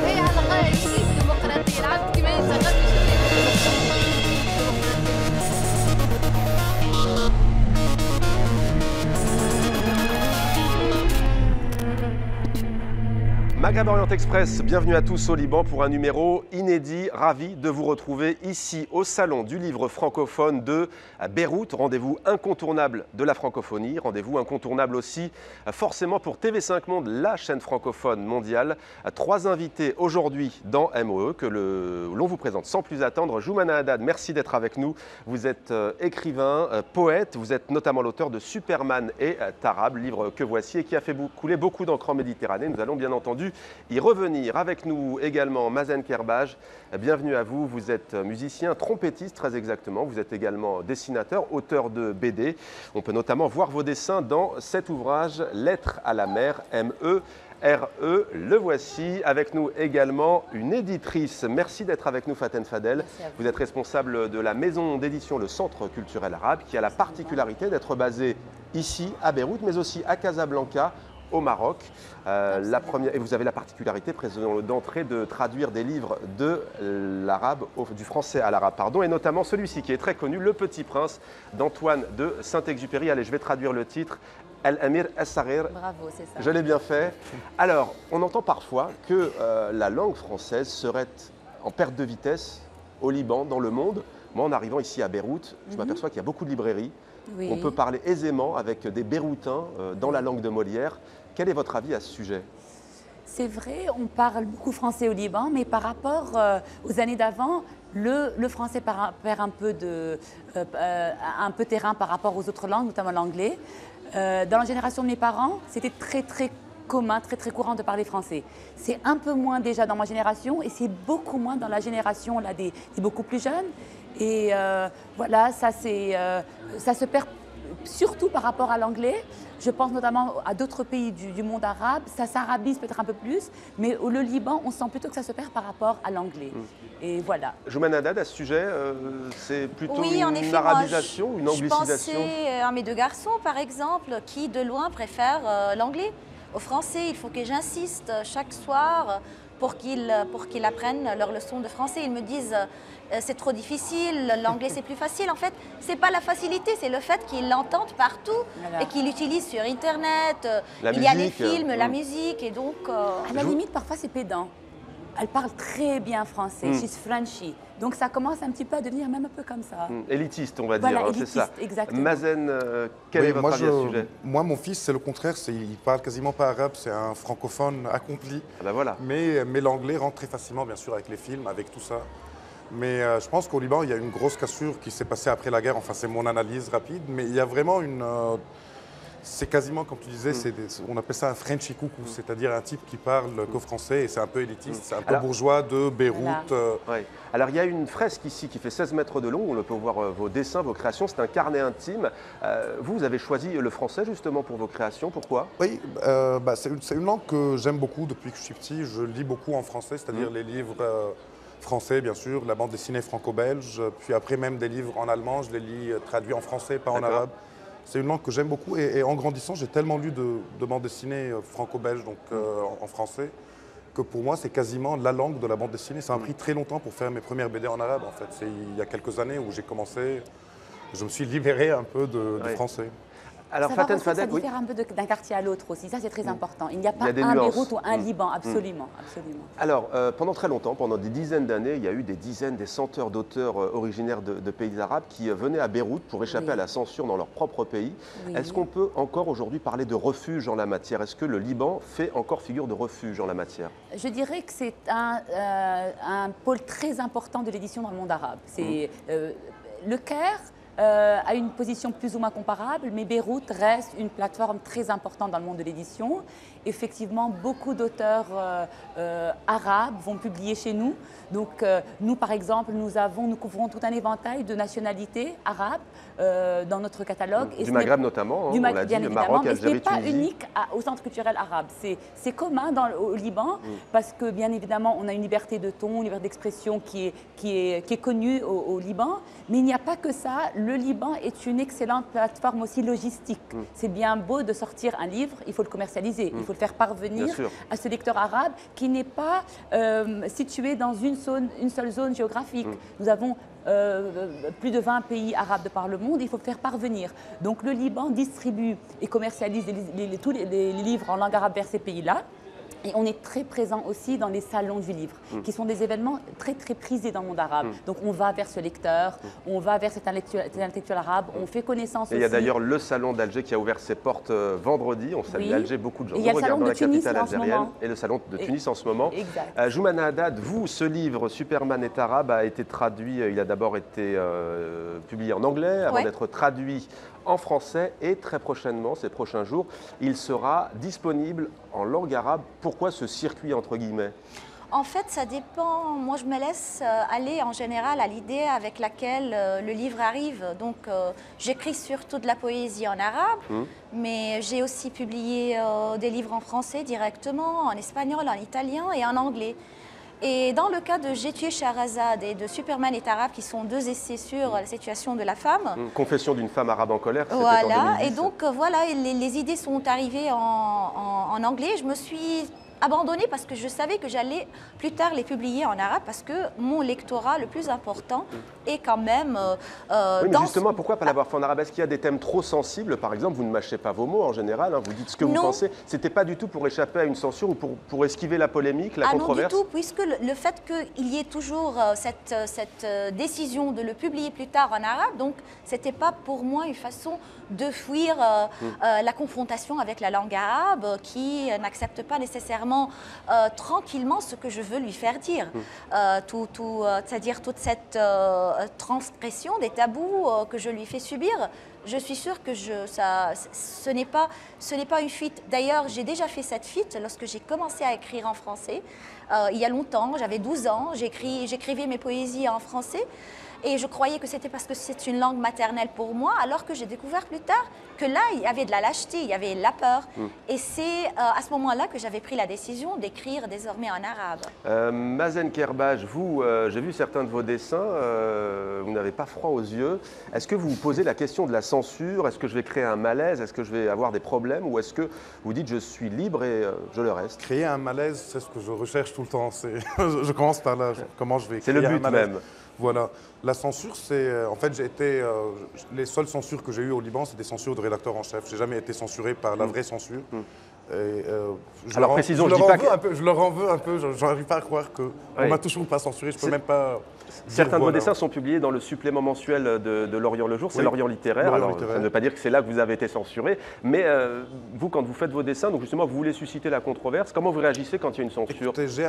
هي على الغاية الديمقراطية العبد كما يتغنى. Maghreb Orient Express, bienvenue à tous au Liban pour un numéro inédit. Ravi de vous retrouver ici au Salon du Livre francophone de Beyrouth. Rendez-vous incontournable de la francophonie, rendez-vous incontournable aussi forcément pour TV5 Monde, la chaîne francophone mondiale. Trois invités aujourd'hui dans MOE que l'on vous présente sans plus attendre. Joumana Haddad, merci d'être avec nous. Vous êtes écrivain, poète, vous êtes notamment l'auteur de Superman et Tarab, livre que voici et qui a fait couler beaucoup d'encre en Méditerranée. Nous allons bien entendu y revenir. Avec nous également Mazen Kerbaj, bienvenue à vous. Vous êtes musicien, trompettiste très exactement. Vous êtes également dessinateur, auteur de BD. On peut notamment voir vos dessins dans cet ouvrage Lettres à la mer, M-E-R-E. Le voici. Avec nous également une éditrice. Merci d'être avec nous, Faten Fadel. Vous êtes responsable de la maison d'édition Le Centre culturel arabe, qui a la particularité d'être basée ici à Beyrouth, mais aussi à Casablanca, au Maroc. Et vous avez la particularité, président d'entrée, de traduire des livres de du français à l'arabe, et notamment celui-ci qui est très connu, Le Petit Prince d'Antoine de Saint-Exupéry. Allez, je vais traduire le titre. Al-Amir As-Saghir. Bravo, c'est ça. Je l'ai bien fait. Alors, on entend parfois que la langue française serait en perte de vitesse au Liban, dans le monde. Moi, en arrivant ici à Beyrouth, je m'aperçois qu'il y a beaucoup de librairies. Oui. On peut parler aisément avec des Beyrouthins dans la langue de Molière. Quel est votre avis à ce sujet? C'est vrai, on parle beaucoup français au Liban, mais par rapport aux années d'avant, le français perd un peu terrain par rapport aux autres langues, notamment l'anglais. Dans la génération de mes parents, c'était très commun, très courant de parler français. C'est un peu moins déjà dans ma génération et c'est beaucoup moins dans la génération là, des beaucoup plus jeunes. Et voilà, ça se perd surtout par rapport à l'anglais. Je pense notamment à d'autres pays du monde arabe. Ça s'arabise peut-être un peu plus, mais le Liban, on sent plutôt que ça se perd par rapport à l'anglais. Et voilà. Joumana Haddad, à ce sujet, c'est plutôt en effet, arabisation, une anglicisation? Je pensais à mes deux garçons, par exemple, qui de loin préfèrent l'anglais au français. Il faut que j'insiste chaque soir pour qu'ils apprennent leur leçon de français. Ils me disent c'est trop difficile, l'anglais c'est plus facile. En fait, c'est pas la facilité, c'est le fait qu'ils l'entendent partout et qu'ils l'utilisent sur Internet. Il y a les films, la musique et donc... À la limite, parfois c'est pédant. Elle parle très bien français, she's Frenchy. Donc ça commence un petit peu à devenir même un peu comme ça. Élitiste, on va voilà, dire, élitiste, c'est ça. Exactement. Mazen, quel est votre avis à ce sujet? Moi, mon fils, c'est le contraire. Il parle quasiment pas arabe, c'est un francophone accompli. Ah ben voilà. Mais l'anglais rentre très facilement, bien sûr, avec les films, avec tout ça. Mais je pense qu'au Liban, il y a une grosse cassure qui s'est passée après la guerre. Enfin, c'est mon analyse rapide. Mais il y a vraiment une... c'est quasiment, comme tu disais, on appelle ça un Frenchy coucou, c'est-à-dire un type qui parle que français et c'est un peu élitiste, c'est un peu bourgeois de Beyrouth. Ouais. Alors il y a une fresque ici qui fait 16 mètres de long, on peut voir vos dessins, vos créations, c'est un carnet intime. Vous avez choisi le français justement pour vos créations, pourquoi? Oui, c'est une langue que j'aime beaucoup depuis que je suis petit, je lis beaucoup en français, c'est-à-dire les livres français bien sûr, la bande dessinée franco-belge, puis après même des livres en allemand, je les lis traduits en français, pas en arabe. C'est une langue que j'aime beaucoup et en grandissant, j'ai tellement lu de bandes dessinées franco-belges, donc en français, que pour moi, c'est quasiment la langue de la bande dessinée. Ça m'a pris très longtemps pour faire mes premières BD en arabe, en fait. C'est il y a quelques années où j'ai commencé, je me suis libéré un peu du français. Alors, Faten Fadel, Fadel, ça diffère un peu d'un quartier à l'autre aussi, ça c'est très important. Il n'y a pas Il y a des un nuances. Beyrouth ou un Liban, absolument. Alors, pendant très longtemps, pendant des dizaines d'années, il y a eu des dizaines, des centaines d'auteurs originaires de pays arabes qui venaient à Beyrouth pour échapper à la censure dans leur propre pays. Est-ce qu'on peut encore aujourd'hui parler de refuge en la matière? Est-ce que le Liban fait encore figure de refuge en la matière? Je dirais que c'est un pôle très important de l'édition dans le monde arabe. C'est le Caire a une position plus ou moins comparable, mais Beyrouth reste une plateforme très importante dans le monde de l'édition. Effectivement, beaucoup d'auteurs arabes vont publier chez nous. Donc, nous, par exemple, nous couvrons tout un éventail de nationalités arabes dans notre catalogue. Du Maghreb notamment, on l'a dit, Maroc, Algérie, Tunisie. Mais ce n'est pas Tunisie. unique au Centre culturel arabe. C'est commun au Liban, parce que, bien évidemment, on a une liberté de ton, une liberté d'expression qui est connue au Liban. Mais il n'y a pas que ça. le Liban est une excellente plateforme aussi logistique. C'est bien beau de sortir un livre, il faut le commercialiser, il faut le faire parvenir à ce lecteur arabe qui n'est pas situé dans une seule zone géographique. Nous avons plus de 20 pays arabes de par le monde, il faut le faire parvenir. Donc le Liban distribue et commercialise tous les livres en langue arabe vers ces pays-là. Et on est très présent aussi dans les salons du livre, qui sont des événements très très prisés dans le monde arabe. Donc on va vers ce lecteur, on va vers cet intellectuel arabe, on fait connaissance aussi. Il y a d'ailleurs le salon d'Alger qui a ouvert ses portes vendredi. On salue Alger, beaucoup de gens. Et il y a le salon de Tunis en ce moment. Et le salon de Tunis en ce moment. Exact. Joumana Haddad, vous, ce livre, Superman est arabe, a été traduit, il a d'abord été publié en anglais avant d'être traduit en français et très prochainement, ces prochains jours, il sera disponible en langue arabe. Pourquoi ce circuit entre guillemets ? En fait, ça dépend. Moi, je me laisse aller en général à l'idée avec laquelle le livre arrive. Donc, j'écris surtout de la poésie en arabe, mais j'ai aussi publié des livres en français directement, en espagnol, en italien et en anglais. Et dans le cas de J'ai tué Shahrazad et de Superman est arabe, qui sont deux essais sur la situation de la femme. Confession d'une femme arabe en colère, c'était voilà. en 2010. Et donc, voilà, les idées sont arrivées en anglais. Je me suis abandonnée parce que je savais que j'allais plus tard les publier en arabe parce que mon lectorat le plus important est quand même oui, mais justement, pourquoi pas l'avoir fait en arabe? Est-ce qu'il y a des thèmes trop sensibles? Par exemple, vous ne mâchez pas vos mots en général, hein, vous dites ce que vous pensez. C'était pas du tout pour échapper à une censure ou pour esquiver la polémique, la controverse? Non du tout, puisque le fait qu'il y ait toujours cette décision de le publier plus tard en arabe, donc c'était pas pour moi une façon de fuir la confrontation avec la langue arabe qui n'accepte pas nécessairement tranquillement ce que je veux lui faire dire. C'est-à-dire toute cette transgression des tabous que je lui fais subir, je suis sûre que ce n'est pas une fuite. D'ailleurs, j'ai déjà fait cette fuite lorsque j'ai commencé à écrire en français. Il y a longtemps, j'avais 12 ans, j'écrivais mes poésies en français. Et je croyais que c'était parce que c'est une langue maternelle pour moi, alors que j'ai découvert plus tard que là, il y avait de la lâcheté, il y avait de la peur. Et c'est à ce moment-là que j'avais pris la décision d'écrire désormais en arabe. Mazen Kerbaj, vous, j'ai vu certains de vos dessins, vous n'avez pas froid aux yeux. Est-ce que vous vous posez la question de la censure? Est-ce que je vais créer un malaise? Est-ce que je vais avoir des problèmes? Ou est-ce que vous dites je suis libre et je le reste? Créer un malaise, c'est ce que je recherche tout le temps. Je commence par là, comment je vais créer un malaise. C'est le but même. Voilà. La censure, c'est... en fait, les seules censures que j'ai eues au Liban, c'est des censures de rédacteur en chef. Je n'ai jamais été censuré par la vraie censure. Alors précisons, je leur en veux un peu. Je n'arrive pas à croire qu'on ne m'a toujours pas censuré. Je ne peux même pas... Certains de vos dessins sont publiés dans le supplément mensuel de L'Orient le jour, c'est L'Orient littéraire. Alors, ça ne veut pas dire que c'est là que vous avez été censuré, mais vous, quand vous faites vos dessins, donc justement, vous voulez susciter la controverse, comment vous réagissez quand il y a une censure? Écoutez,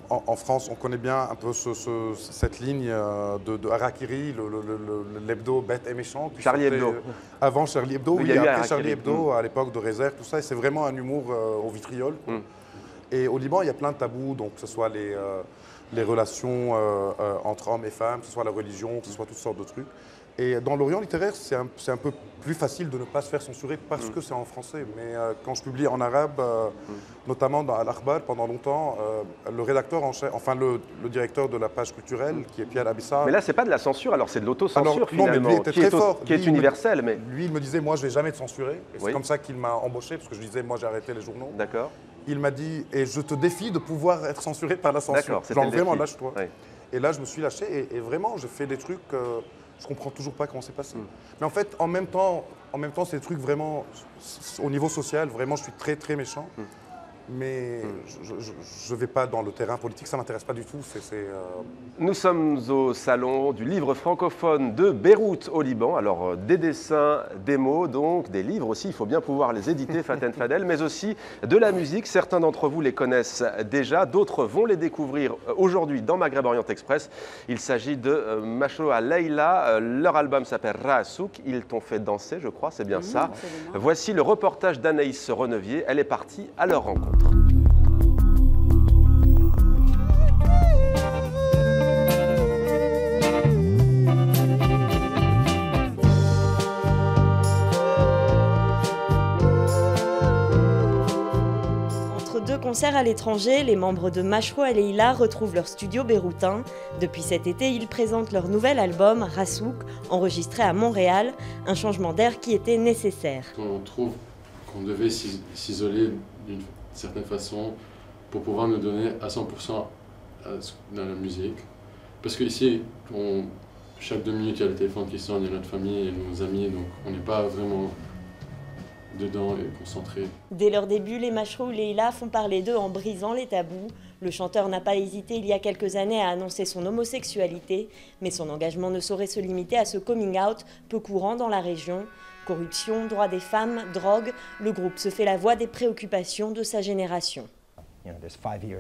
en France, on connaît bien un peu cette ligne de Harakiri, l'hebdo bête et méchant. Charlie Hebdo. Avant Charlie Hebdo, oui, après Charlie Hebdo, à l'époque de Réserve, tout ça, et c'est vraiment un humour au vitriol. Et au Liban, il y a plein de tabous, donc que ce soit les relations entre hommes et femmes, que ce soit la religion, que ce soit toutes sortes de trucs. Et dans l'Orient littéraire, c'est un peu plus facile de ne pas se faire censurer parce que c'est en français. Mais quand je publie en arabe, notamment dans Al-Akhbar, pendant longtemps, le rédacteur en chef, enfin le directeur de la page culturelle, qui est Pierre Abissar... Mais là, c'est pas de la censure, alors c'est de l'autocensure finalement, non, mais lui était très fort. Qui est universelle. Mais lui, il me disait, moi, je ne vais jamais te censurer. Et c'est comme ça qu'il m'a embauché, parce que je disais, moi, j'ai arrêté les journaux. D'accord. Il m'a dit, et je te défie de pouvoir être censuré par la censure. Genre, vraiment, lâche-toi. Oui. Et là, je me suis lâché, et vraiment, j'ai fait des trucs... je comprends toujours pas comment c'est passé. Mais en fait, en même temps, c'est des trucs vraiment, au niveau social, vraiment, je suis très, très méchant. Mais je ne vais pas dans le terrain politique, ça ne m'intéresse pas du tout. Nous sommes au salon du livre francophone de Beyrouth au Liban. Alors des dessins, des mots, donc des livres aussi, il faut bien pouvoir les éditer, Faten Fadel, mais aussi de la musique. Certains d'entre vous les connaissent déjà, d'autres vont les découvrir aujourd'hui dans Maghreb Orient Express. Il s'agit de Machoa Leila, leur album s'appelle Raasouk, ils t'ont fait danser, je crois, c'est bien ça. Absolument. Voici le reportage d'Anaïs Renevier, elle est partie à leur rencontre. Entre 2 concerts à l'étranger, les membres de Mashrou et Leila retrouvent leur studio béroutin. Depuis cet été, ils présentent leur nouvel album, Rassouk, enregistré à Montréal, un changement d'air qui était nécessaire. On trouve qu'on devait s'isoler d'une certaine façon pour pouvoir nous donner à 100% dans la musique. Parce qu'ici, chaque 2 minutes, il y a le téléphone qui sonne, il y a notre famille et nos amis, donc on n'est pas vraiment dedans et concentré. Dès leur début, les Mashrou et Leila font parler d'eux en brisant les tabous. Le chanteur n'a pas hésité il y a quelques années à annoncer son homosexualité, mais son engagement ne saurait se limiter à ce coming out peu courant dans la région. Corruption, droits des femmes, drogue, le groupe se fait la voix des préoccupations de sa génération.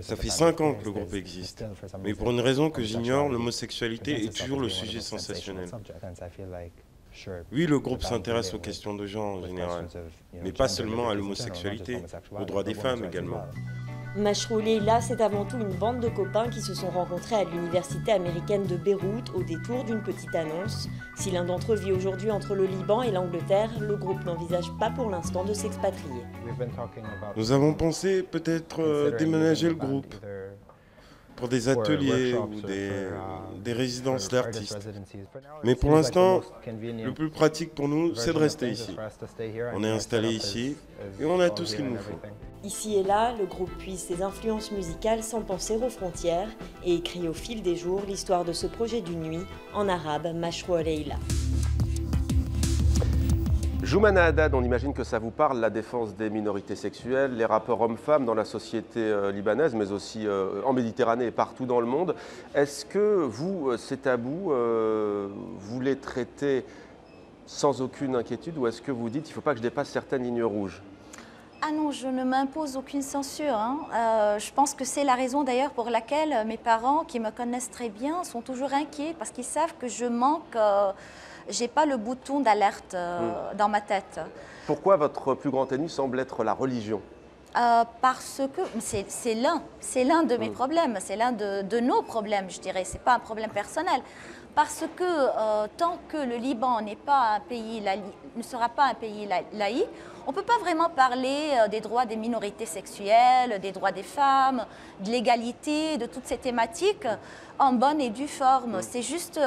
Ça fait 5 ans que le groupe existe, mais pour une raison que j'ignore, l'homosexualité est toujours le sujet sensationnel. Oui, le groupe s'intéresse aux questions de genre en général, mais pas seulement à l'homosexualité, aux droits des femmes également. Mashrou et Leila, c'est avant tout une bande de copains qui se sont rencontrés à l'université américaine de Beyrouth au détour d'une petite annonce. Si l'un d'entre eux vit aujourd'hui entre le Liban et l'Angleterre, le groupe n'envisage pas pour l'instant de s'expatrier. Nous avons pensé peut-être déménager le groupe pour des ateliers ou des résidences d'artistes. Mais pour l'instant, le plus pratique pour nous, c'est de rester ici. On est installé ici et on a tout ce qu'il nous faut. Ici et là, le groupe puise ses influences musicales sans penser aux frontières et écrit au fil des jours l'histoire de ce projet d'une nuit, en arabe, Mashrou et Leila. Joumana Haddad, on imagine que ça vous parle, la défense des minorités sexuelles, les rapports hommes-femmes dans la société libanaise, mais aussi en Méditerranée et partout dans le monde. Est-ce que vous, ces tabous, vous les traitez sans aucune inquiétude ou est-ce que vous dites qu'il ne faut pas que je dépasse certaines lignes rouges ? Ah non, je ne m'impose aucune censure. Je pense que c'est la raison d'ailleurs pour laquelle mes parents, qui me connaissent très bien, sont toujours inquiets parce qu'ils savent que je manque... j'ai pas le bouton d'alerte dans ma tête. Pourquoi votre plus grand ennemi semble être la religion ? Parce que c'est l'un de mes problèmes, c'est l'un de nos problèmes, je dirais. C'est pas un problème personnel. Parce que tant que le Liban n'est pas un pays ne sera pas un pays laïque, on ne peut pas vraiment parler des droits des minorités sexuelles, des droits des femmes, de l'égalité, de toutes ces thématiques en bonne et due forme. C'est juste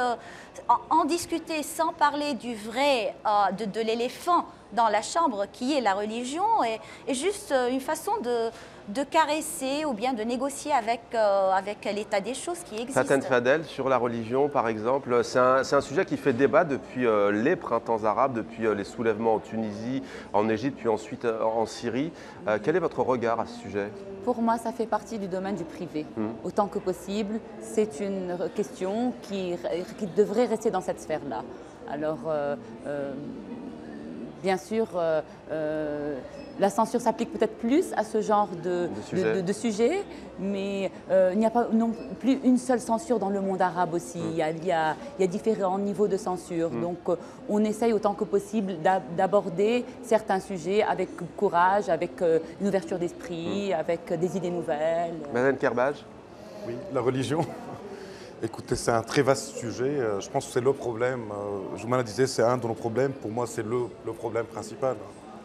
en discuter sans parler du vrai, de l'éléphant dans la chambre qui est la religion est juste une façon de caresser ou bien de négocier avec l'état des choses qui existe. Faten Fadel, sur la religion par exemple, c'est un sujet qui fait débat depuis les printemps arabes, depuis les soulèvements en Tunisie, en Égypte, puis ensuite en Syrie. Quel est votre regard à ce sujet ? Pour moi, ça fait partie du domaine du privé. Autant que possible, c'est une question qui devrait rester dans cette sphère-là. Alors, bien sûr, la censure s'applique peut-être plus à ce genre de sujet, mais il n'y a pas non plus une seule censure dans le monde arabe aussi. Il y a différents niveaux de censure. Donc, on essaye autant que possible d'aborder certains sujets avec courage, avec une ouverture d'esprit, avec des idées nouvelles. Madame Kerbaj ? Oui, la religion. Écoutez, c'est un très vaste sujet. Je pense que c'est le problème. Joumana disait c'est un de nos problèmes. Pour moi, c'est le problème principal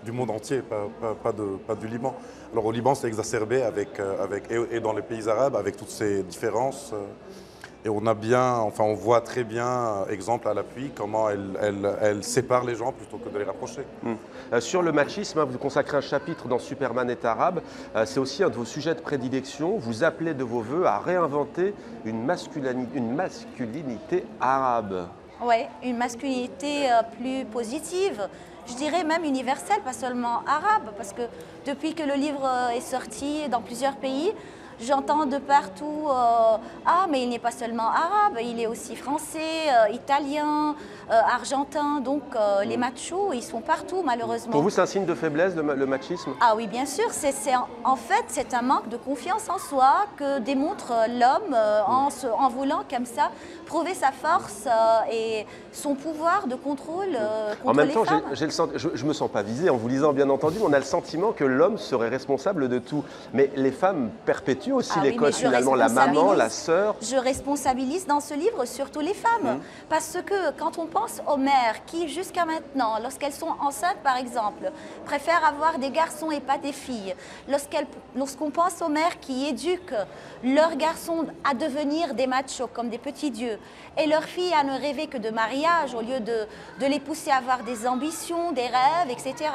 du monde entier, pas du Liban. Alors au Liban, c'est exacerbé et dans les pays arabes avec toutes ces différences. Et on voit très bien, exemple à l'appui, comment elle sépare les gens plutôt que de les rapprocher. Sur le machisme, vous consacrez un chapitre dans Superman est arabe. C'est aussi un de vos sujets de prédilection. Vous appelez de vos voeux à réinventer une masculinité arabe. Oui, une masculinité plus positive. Je dirais même universelle, pas seulement arabe, parce que depuis que le livre est sorti dans plusieurs pays, j'entends de partout ah, mais il n'est pas seulement arabe, il est aussi français, italien, argentin. Donc les machos, ils sont partout malheureusement. Pour vous, c'est un signe de faiblesse, le machisme ? Ah oui, bien sûr. En fait, c'est un manque de confiance en soi que démontre l'homme en voulant comme ça prouver sa force et son pouvoir de contrôle contre les femmes. En même temps, je ne me sens pas visée en vous lisant, bien entendu, mais on a le sentiment que l'homme serait responsable de tout. Mais les femmes perpétuent constitue aussi Ah oui, l'école, mais je finalement, la maman, responsabilise. la sœur. Je responsabilise dans ce livre surtout les femmes. Parce que quand on pense aux mères qui, jusqu'à maintenant, lorsqu'elles sont enceintes par exemple, préfèrent avoir des garçons et pas des filles, lorsqu'on pense aux mères qui éduquent leurs garçons à devenir des machos comme des petits dieux et leurs filles à ne rêver que de mariage au lieu de les pousser à avoir des ambitions, des rêves, etc.,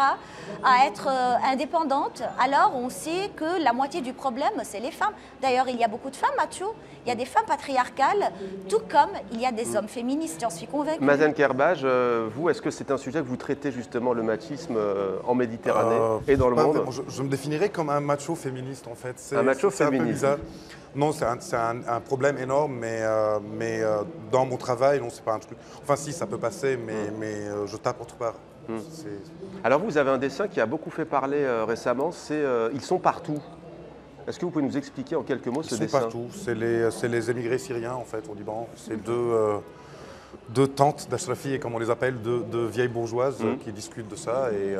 à être indépendantes, alors on sait que la moitié du problème, c'est les femmes. D'ailleurs, il y a beaucoup de femmes machos, il y a des femmes patriarcales, tout comme il y a des hommes féministes, j'en suis convaincue. Mazen Kerbaj, vous, est-ce que c'est un sujet que vous traitez justement, le machisme en Méditerranée et dans le monde? Je me définirais comme un macho féministe en fait. Un macho c'est un peu féministe. bizarre. Non, c'est un problème énorme, mais dans mon travail, non, c'est pas un truc. Enfin, si, ça peut passer, mais je tape autre part. Alors vous avez un dessin qui a beaucoup fait parler récemment, c'est Ils sont partout. Est-ce que vous pouvez nous expliquer en quelques mots ce dessin? Ils sont partout. C'est les émigrés syriens en fait au Liban. C'est deux tantes d'Ashrafi, comme on les appelle, deux vieilles bourgeoises qui discutent de ça. Et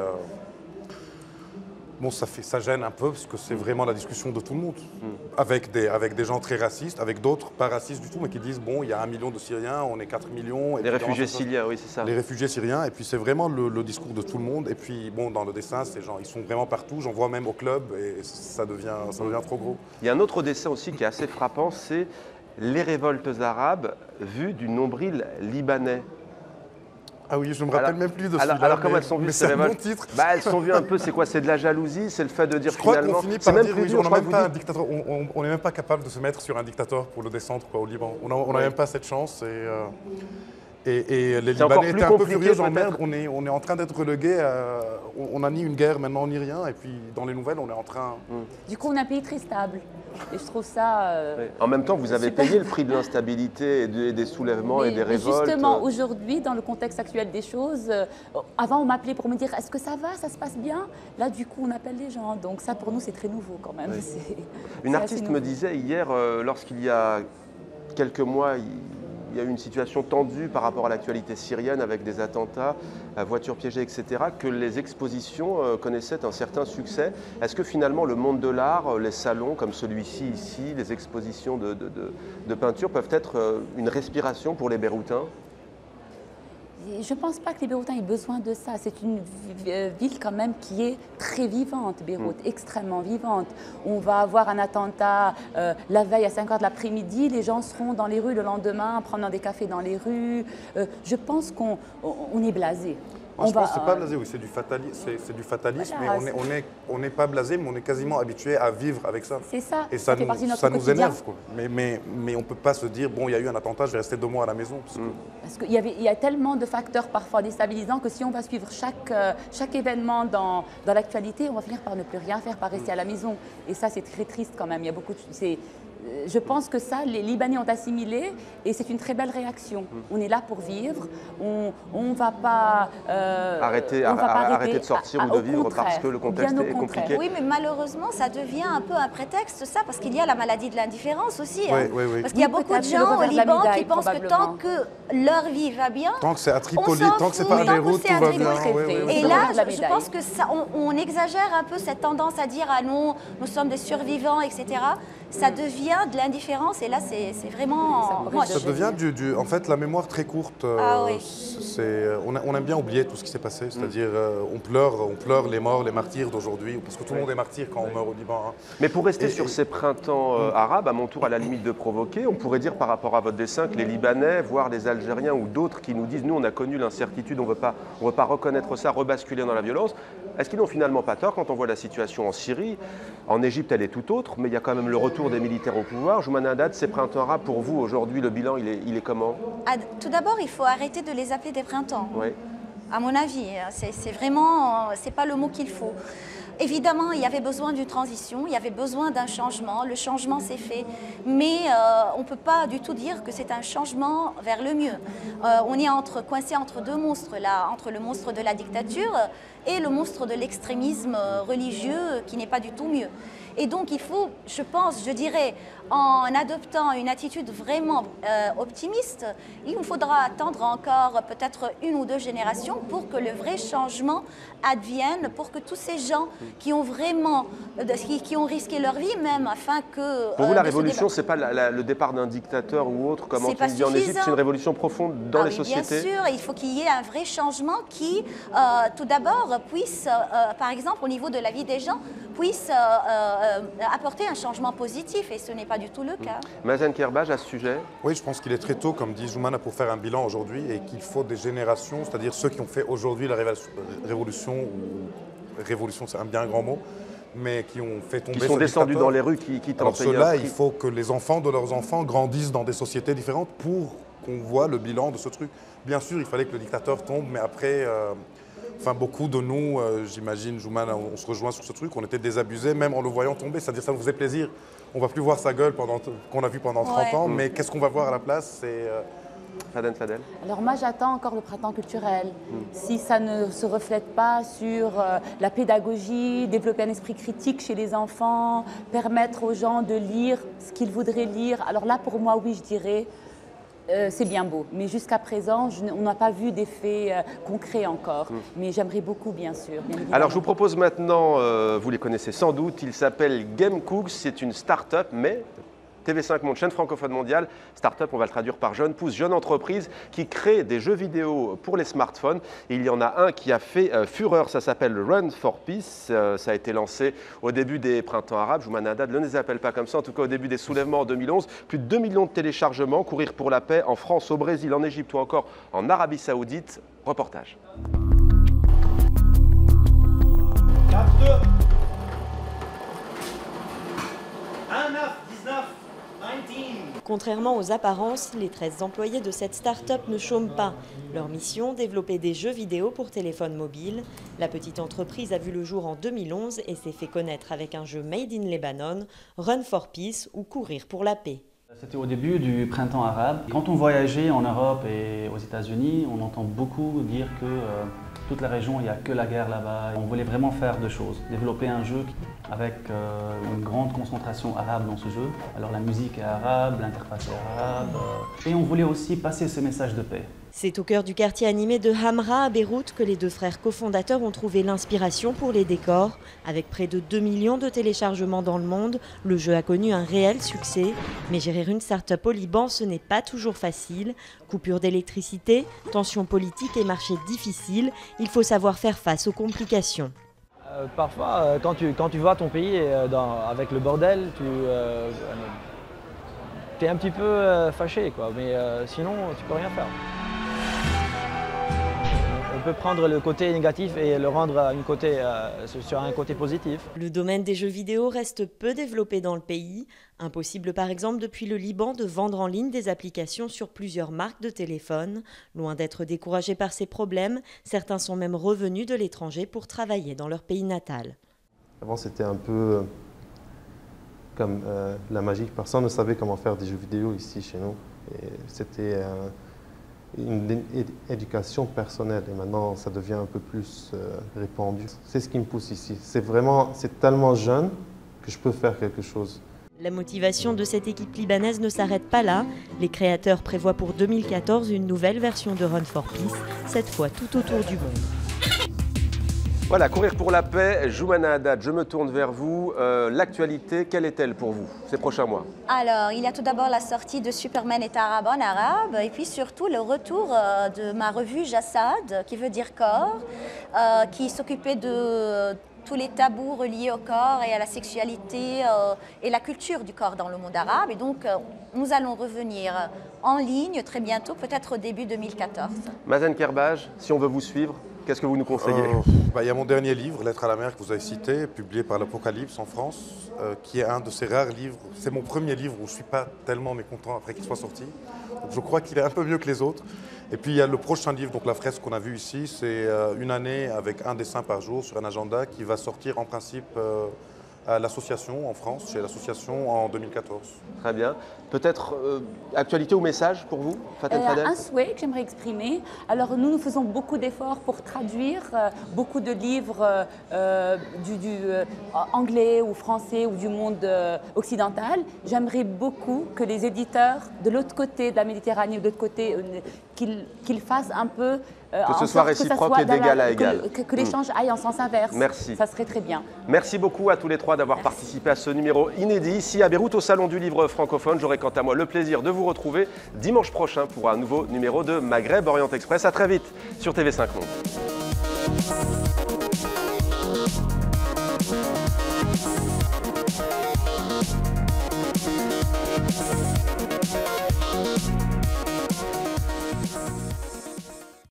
bon, ça gêne un peu parce que c'est vraiment la discussion de tout le monde. Avec des gens très racistes, avec d'autres pas racistes du tout, mais qui disent bon, il y a 1 million de Syriens, on est 4 millions. Et les réfugiés syriens, oui, c'est ça. Les réfugiés syriens, et puis c'est vraiment le discours de tout le monde. Et puis bon, dans le dessin, ces gens, ils sont vraiment partout. J'en vois même au club, et ça devient trop gros. Il y a un autre dessin aussi qui est assez frappant, c'est les révoltes arabes vues du nombril libanais. Ah oui, je ne me rappelle même plus de celui-là. Alors comment elles sont vues mais ces c'est un révoltes? bon titre. Elles sont vues un peu, c'est quoi? C'est de la jalousie? C'est le fait de dire Je crois finalement... qu'on finit C'est par même dire, plus oui, dur, on je n'est crois même que pas vous un dictateur, on n'est même pas capable de se mettre sur un dictateur pour le descendre quoi, au Liban. On n'a même pas cette chance. Et les encore Libanais plus étaient un peu compliqué, furieux, genre peut-être. merde, on est en train d'être relégués, on a ni une guerre, maintenant ni rien, et puis dans les nouvelles, on est en train... Du coup, on a un pays très stable. Et je trouve ça... Oui. En même temps, vous avez super. payé le prix de l'instabilité et des soulèvements et des révoltes. Justement, aujourd'hui, dans le contexte actuel des choses, avant on m'appelait pour me dire est-ce que ça va, ça se passe bien? Là, du coup, on appelle les gens. Donc ça, pour nous, c'est très nouveau quand même. Oui. Une artiste me disait hier, lorsqu'il y a quelques mois, il y a eu une situation tendue par rapport à l'actualité syrienne avec des attentats, voitures piégées, etc., que les expositions connaissaient un certain succès. Est-ce que finalement le monde de l'art, les salons comme celui-ci ici, les expositions de peinture peuvent être une respiration pour les Beyrouthins? Je ne pense pas que les Beyrouthins aient besoin de ça. C'est une ville quand même qui est très vivante, Beyrouth, extrêmement vivante. On va avoir un attentat la veille à 5 h de l'après-midi, les gens seront dans les rues le lendemain en prenant des cafés dans les rues. Je pense qu'on est blasé. Moi, je pense que c'est pas blasé, oui, c'est du fatalisme, Voilà, mais on n'est pas blasé, mais on est quasiment habitué à vivre avec ça. C'est ça. Et ça fait partie de notre nous quotidien. énerve, quoi. Mais on ne peut pas se dire, bon, il y a eu un attentat, je vais rester 2 mois à la maison. Parce qu'il y a tellement de facteurs parfois déstabilisants que si on va suivre chaque événement dans l'actualité, on va finir par ne plus rien faire, par rester à la maison. Et ça, c'est très triste quand même. Il y a beaucoup de... Je pense que ça, les Libanais ont assimilé et c'est une très belle réaction. On est là pour vivre, on ne va pas arrêter de sortir ou de vivre parce que le contexte est compliqué. Oui, mais malheureusement, ça devient un peu un prétexte, ça, parce qu'il y a la maladie de l'indifférence aussi. Oui. Parce qu'il y a beaucoup de gens au Liban qui pensent que tant que leur vie va bien, tant que c'est à Tripoli, on s'en tant que c'est fout, pas à tant que Beyrouth, c'est tout à va bien. Tripoli. Et là, je pense que ça, on exagère un peu cette tendance à dire ah non, nous sommes des survivants, etc. Ça devient de l'indifférence et là, c'est vraiment moche. Ça devient en fait la mémoire très courte. Ah oui. On aime bien oublier tout ce qui s'est passé, c'est-à-dire on pleure les morts, les martyrs d'aujourd'hui, parce que tout le monde est martyr quand on meurt au Liban. Hein. Mais pour rester sur ces printemps arabes, à mon tour à la limite de provoquer, on pourrait dire par rapport à votre dessin que les Libanais, voire les Algériens ou d'autres qui nous disent nous on a connu l'incertitude, on ne veut pas reconnaître ça, rebasculer dans la violence, est-ce qu'ils n'ont finalement pas tort quand on voit la situation en Syrie? En Égypte elle est tout autre, mais il y a quand même le retour des militaires au pouvoir. Jouman Haddad, ces printemps arabes, pour vous aujourd'hui, le bilan il est comment? Tout d'abord, il faut arrêter de les appeler des printemps. Oui. À mon avis, c'est vraiment, c'est pas le mot qu'il faut. Évidemment, il y avait besoin d'une transition, il y avait besoin d'un changement. Le changement s'est fait, mais on ne peut pas du tout dire que c'est un changement vers le mieux. On est coincé entre 2 monstres, là, entre le monstre de la dictature et le monstre de l'extrémisme religieux qui n'est pas du tout mieux. Et donc il faut, je dirais, en adoptant une attitude vraiment optimiste, il nous faudra attendre encore peut-être 1 ou 2 générations pour que le vrai changement advienne, pour que tous ces gens qui ont vraiment qui ont risqué leur vie même afin que... Pour vous, la révolution, ce n'est pas le départ d'un dictateur ou autre, comme en Tunisie, en Égypte, c'est une révolution profonde dans les sociétés. Bien sûr, il faut qu'il y ait un vrai changement qui, tout d'abord, puisse, par exemple, au niveau de la vie des gens, puisse apporter un changement positif, et ce n'est pas du tout le cas. Mazen Kerbaj, à ce sujet? Oui, je pense qu'il est très tôt, comme dit Joumana, pour faire un bilan aujourd'hui, et qu'il faut des générations, c'est-à-dire ceux qui ont fait aujourd'hui la révolution, ou révolution c'est un bien grand mot, mais qui ont fait tomber... Qui sont descendus dans les rues, qui tentent... Alors ceux-là, il faut que les enfants de leurs enfants grandissent dans des sociétés différentes pour qu'on voit le bilan de ce truc. Bien sûr, il fallait que le dictateur tombe, mais après... Enfin, beaucoup de nous, j'imagine, Joumana, on se rejoint sur ce truc, on était désabusés, même en le voyant tomber, c'est-à-dire ça nous faisait plaisir. On ne va plus voir sa gueule qu'on a vu pendant 30 ans, mais qu'est-ce qu'on va voir à la place? Faden Fadel. Alors moi j'attends encore le printemps culturel. Si ça ne se reflète pas sur la pédagogie, développer un esprit critique chez les enfants, permettre aux gens de lire ce qu'ils voudraient lire, alors là pour moi oui je dirais c'est bien beau. Mais jusqu'à présent on n'a pas vu d'effet concret encore. Mais j'aimerais beaucoup bien sûr. Bien alors je vous propose maintenant, vous les connaissez sans doute, il s'appelle Gamecooks, c'est une start-up mais... TV5 Monde, chaîne francophone mondiale, start-up, on va le traduire par jeune pousse, jeune entreprise qui crée des jeux vidéo pour les smartphones. Et il y en a un qui a fait fureur, ça s'appelle Run for Peace. Ça a été lancé au début des printemps arabes. Joumana Haddad ne les appelle pas comme ça, en tout cas au début des soulèvements en 2011. Plus de 2 millions de téléchargements, courir pour la paix en France, au Brésil, en Égypte ou encore en Arabie Saoudite. Reportage. 4, 2, 1, 9, 19. Contrairement aux apparences, les 13 employés de cette start-up ne chôment pas. Leur mission, développer des jeux vidéo pour téléphone mobile. La petite entreprise a vu le jour en 2011 et s'est fait connaître avec un jeu Made in Lebanon, Run for Peace ou Courir pour la paix. C'était au début du printemps arabe. Quand on voyageait en Europe et aux États-Unis, on entend beaucoup dire que toute la région, il n'y a que la guerre là-bas. On voulait vraiment faire deux choses. Développer un jeu avec une grande concentration arabe dans ce jeu. Alors la musique est arabe, l'interface est arabe. Et on voulait aussi passer ce message de paix. C'est au cœur du quartier animé de Hamra à Beyrouth que les deux frères cofondateurs ont trouvé l'inspiration pour les décors. Avec près de 2 millions de téléchargements dans le monde, le jeu a connu un réel succès. Mais gérer une start-up au Liban, ce n'est pas toujours facile. Coupure d'électricité, tensions politiques et marché difficiles, il faut savoir faire face aux complications. Parfois, quand tu vois ton pays avec le bordel, tu es un petit peu fâché, quoi. Mais sinon, tu peux rien faire. On peut prendre le côté négatif et le rendre sur un côté positif. Le domaine des jeux vidéo reste peu développé dans le pays. Impossible par exemple depuis le Liban de vendre en ligne des applications sur plusieurs marques de téléphone. Loin d'être découragés par ces problèmes, certains sont même revenus de l'étranger pour travailler dans leur pays natal. Avant c'était un peu comme la magie. Personne ne savait comment faire des jeux vidéo ici chez nous. C'était une éducation personnelle et maintenant ça devient un peu plus répandu. C'est ce qui me pousse ici. C'est tellement jeune que je peux faire quelque chose. La motivation de cette équipe libanaise ne s'arrête pas là. Les créateurs prévoient pour 2014 une nouvelle version de Run for Peace, cette fois tout autour du monde. Voilà, courir pour la paix, Joumana Haddad, je me tourne vers vous. L'actualité, quelle est-elle pour vous ces prochains mois? Alors, il y a tout d'abord la sortie de Superman est arabe en arabe, et puis surtout le retour de ma revue Jassad, qui veut dire corps, qui s'occupait de tous les tabous reliés au corps et à la sexualité et la culture du corps dans le monde arabe. Et donc, nous allons revenir en ligne très bientôt, peut-être au début 2014. Mazen Kerbaj, si on veut vous suivre, qu'est-ce que vous nous conseillez? Il y a mon dernier livre, Lettre à la mer, que vous avez cité, publié par l'Apocalypse en France, qui est un de ces rares livres. C'est mon premier livre où je ne suis pas tellement mécontent après qu'il soit sorti. Donc je crois qu'il est un peu mieux que les autres. Et puis il y a le prochain livre, donc la fresque qu'on a vue ici, c'est une année avec un dessin par jour sur un agenda qui va sortir en principe à l'association en France, chez l'association en 2014. Très bien. Peut-être actualité ou message pour vous, Faten Fadel? Un souhait que j'aimerais exprimer. Alors nous faisons beaucoup d'efforts pour traduire beaucoup de livres du anglais ou français ou du monde occidental. J'aimerais beaucoup que les éditeurs de l'autre côté de la Méditerranée ou de l'autre côté qu'ils fassent un peu... que ce soit réciproque et d'égal à égal. Que l'échange aille en sens inverse. Merci. Ça serait très bien. Merci beaucoup à tous les trois d'avoir participé à ce numéro inédit ici à Beyrouth au Salon du Livre francophone. J'aurai quant à moi le plaisir de vous retrouver dimanche prochain pour un nouveau numéro de Maghreb Orient Express. À très vite sur TV5 Monde.